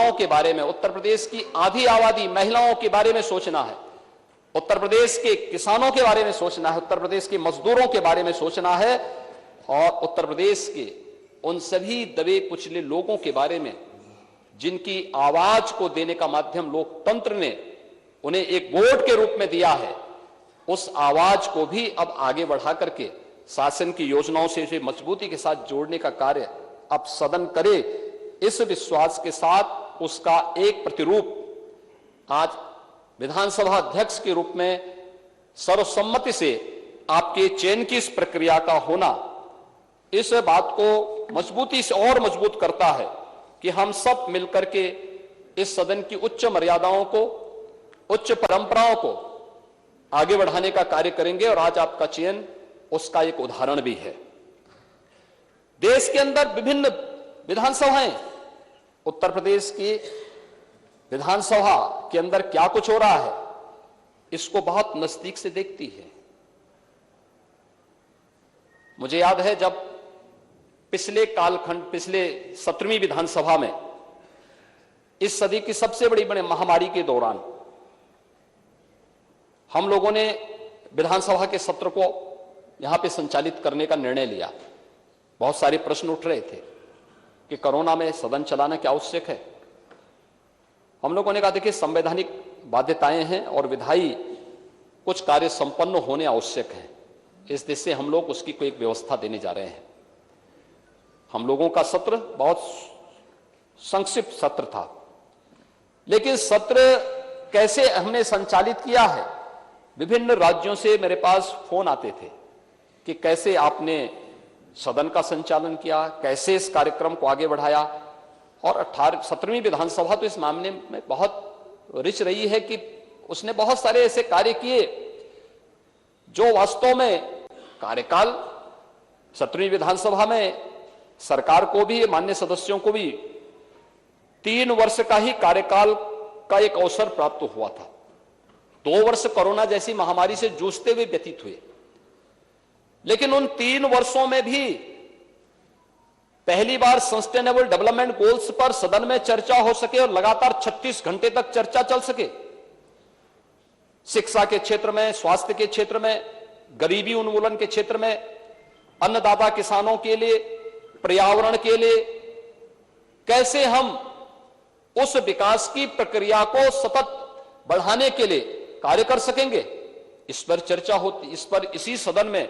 युवाओं के बारे में, उत्तर प्रदेश की आधी आबादी महिलाओं के बारे में सोचना है, उत्तर प्रदेश के किसानों के बारे में सोचना है, उत्तर प्रदेश के मजदूरों के बारे में सोचना है और उत्तर प्रदेश के उन सभी दबे कुचले लोगों के बारे में जिनकी आवाज को देने का माध्यम लोकतंत्र ने उन्हें एक वोट के रूप में दिया है। उस आवाज को भी अब आगे बढ़ा करके शासन की योजनाओं से इसे मजबूती के साथ जोड़ने का कार्य अब सदन करे, इस विश्वास के साथ उसका एक प्रतिरूप आज विधानसभा अध्यक्ष के रूप में सर्वसम्मति से आपके चयन की इस प्रक्रिया का होना इस बात को मजबूती से और मजबूत करता है कि हम सब मिलकर के इस सदन की उच्च मर्यादाओं को, उच्च परंपराओं को आगे बढ़ाने का कार्य करेंगे और आज आपका चयन उसका एक उदाहरण भी है। देश के अंदर विभिन्न विधानसभाएं, उत्तर प्रदेश की विधानसभा के अंदर क्या कुछ हो रहा है इसको बहुत नजदीक से देखती है। मुझे याद है जब पिछले कालखंड, पिछले 17वीं विधानसभा में इस सदी की सबसे बड़ी महामारी के दौरान हम लोगों ने विधानसभा के सत्र को यहां पे संचालित करने का निर्णय लिया। बहुत सारे प्रश्न उठ रहे थे कि कोरोना में सदन चलाना क्या आवश्यक है। हम लोगों ने कहा देखिए संवैधानिक बाध्यताएं हैं और विधायी कुछ कार्य संपन्न होने आवश्यक हैं, इस देश से हम लोग उसकी कोई एक व्यवस्था देने जा रहे हैं। हम लोगों का सत्र बहुत संक्षिप्त सत्र था, लेकिन सत्र कैसे हमने संचालित किया है, विभिन्न राज्यों से मेरे पास फोन आते थे कि कैसे आपने सदन का संचालन किया, कैसे इस कार्यक्रम को आगे बढ़ाया। और 17वीं विधानसभा तो इस मामले में बहुत रिच रही है कि उसने बहुत सारे ऐसे कार्य किए जो वास्तव में कार्यकाल 17वीं विधानसभा में सरकार को भी, माननीय सदस्यों को भी 3 वर्ष का ही कार्यकाल का एक अवसर प्राप्त हुआ था। 2 वर्ष कोरोना जैसी महामारी से जूझते हुए व्यतीत हुए, लेकिन उन 3 वर्षों में भी पहली बार सस्टेनेबल डेवलपमेंट गोल्स पर सदन में चर्चा हो सके और लगातार 36 घंटे तक चर्चा चल सके। शिक्षा के क्षेत्र में, स्वास्थ्य के क्षेत्र में, गरीबी उन्मूलन के क्षेत्र में, अन्नदाता किसानों के लिए, पर्यावरण के लिए कैसे हम उस विकास की प्रक्रिया को सतत बढ़ाने के लिए कार्य कर सकेंगे, इस पर चर्चा होती। इस पर इसी सदन में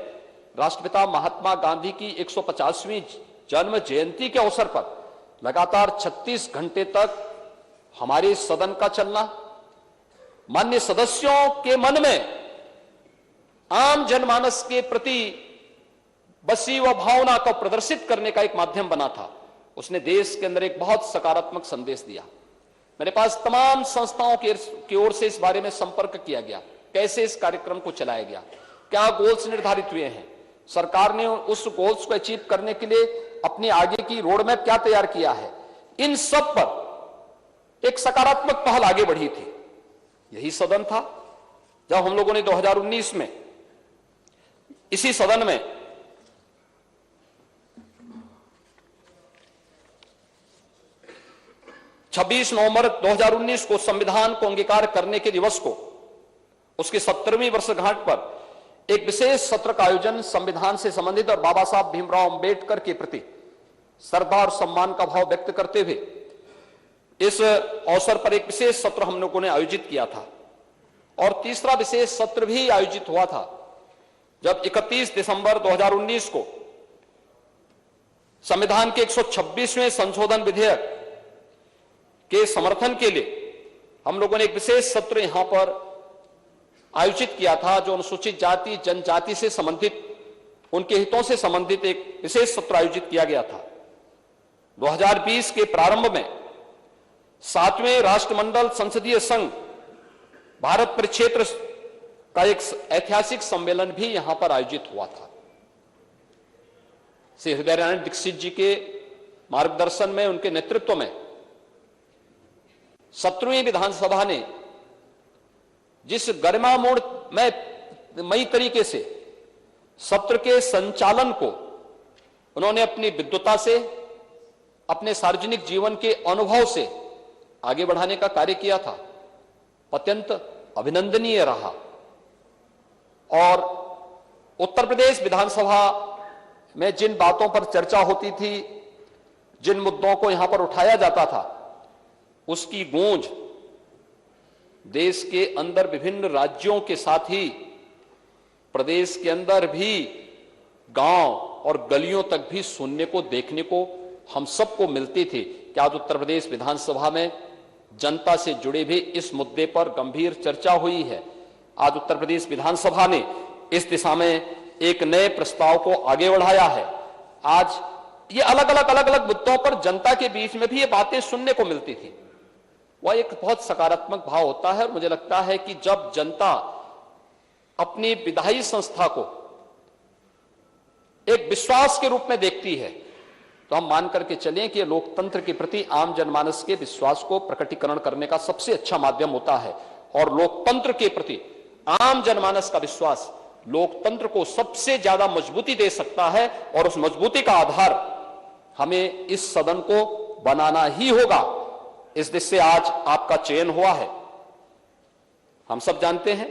राष्ट्रपिता महात्मा गांधी की 150वीं जन्म जयंती के अवसर पर लगातार 36 घंटे तक हमारे सदन का चलना माननीय सदस्यों के मन में आम जनमानस के प्रति बसी व भावना को प्रदर्शित करने का एक माध्यम बना था। उसने देश के अंदर एक बहुत सकारात्मक संदेश दिया। मेरे पास तमाम संस्थाओं की ओर से इस बारे में संपर्क किया गया, कैसे इस कार्यक्रम को चलाया गया, क्या गोल्स निर्धारित हुए हैं, सरकार ने उस गोल्स को अचीव करने के लिए अपनी आगे की रोड मैप क्या तैयार किया है। इन सब पर एक सकारात्मक पहल आगे बढ़ी थी। यही सदन था जब हम लोगों ने 2019 में इसी सदन में छब्बीस नवंबर 2019 को संविधान को अंगीकार करने के दिवस को, उसकी 70वीं वर्षगांठ पर एक विशेष सत्र का आयोजन संविधान से संबंधित और बाबा साहब भीमराव अंबेडकर के प्रति श्रद्धा और सम्मान का भाव व्यक्त करते हुए इस अवसर पर एक विशेष सत्र हम लोगों ने आयोजित किया था। और तीसरा विशेष सत्र भी आयोजित हुआ था जब 31 दिसंबर 2019 को संविधान के 126वें संशोधन विधेयक के समर्थन के लिए हम लोगों ने एक विशेष सत्र यहां पर आयोजित किया था, जो अनुसूचित जाति जनजाति से संबंधित, उनके हितों से संबंधित एक विशेष सत्र आयोजित किया गया था। 2020 के प्रारंभ में 7वें राष्ट्रमंडल संसदीय संघ भारत परिक्षेत्र का एक ऐतिहासिक सम्मेलन भी यहां पर आयोजित हुआ था। श्री हृदय नारायण दीक्षित जी के मार्गदर्शन में, उनके नेतृत्व में 17वीं विधानसभा ने जिस गरिमामयी तरीके से सत्र के संचालन को उन्होंने अपनी विद्वता से, अपने सार्वजनिक जीवन के अनुभव से आगे बढ़ाने का कार्य किया था, अत्यंत अभिनंदनीय रहा। और उत्तर प्रदेश विधानसभा में जिन बातों पर चर्चा होती थी, जिन मुद्दों को यहां पर उठाया जाता था, उसकी गूंज देश के अंदर विभिन्न राज्यों के साथ ही प्रदेश के अंदर भी गांव और गलियों तक भी सुनने को, देखने को हम सबको मिलती थी कि आज उत्तर प्रदेश विधानसभा में जनता से जुड़े भी इस मुद्दे पर गंभीर चर्चा हुई है। आज उत्तर प्रदेश विधानसभा ने इस दिशा में एक नए प्रस्ताव को आगे बढ़ाया है। आज ये अलग अलग मुद्दों पर जनता के बीच में भी ये बातें सुनने को मिलती थी। वह एक बहुत सकारात्मक भाव होता है और मुझे लगता है कि जब जनता अपनी विधायी संस्था को एक विश्वास के रूप में देखती है तो हम मान करके चलें कि लोकतंत्र के प्रति आम जनमानस के विश्वास को प्रकटीकरण करने का सबसे अच्छा माध्यम होता है। और लोकतंत्र के प्रति आम जनमानस का विश्वास लोकतंत्र को सबसे ज्यादा मजबूती दे सकता है और उस मजबूती का आधार हमें इस सदन को बनाना ही होगा। इस दिशा से आज आपका चयन हुआ है। हम सब जानते हैं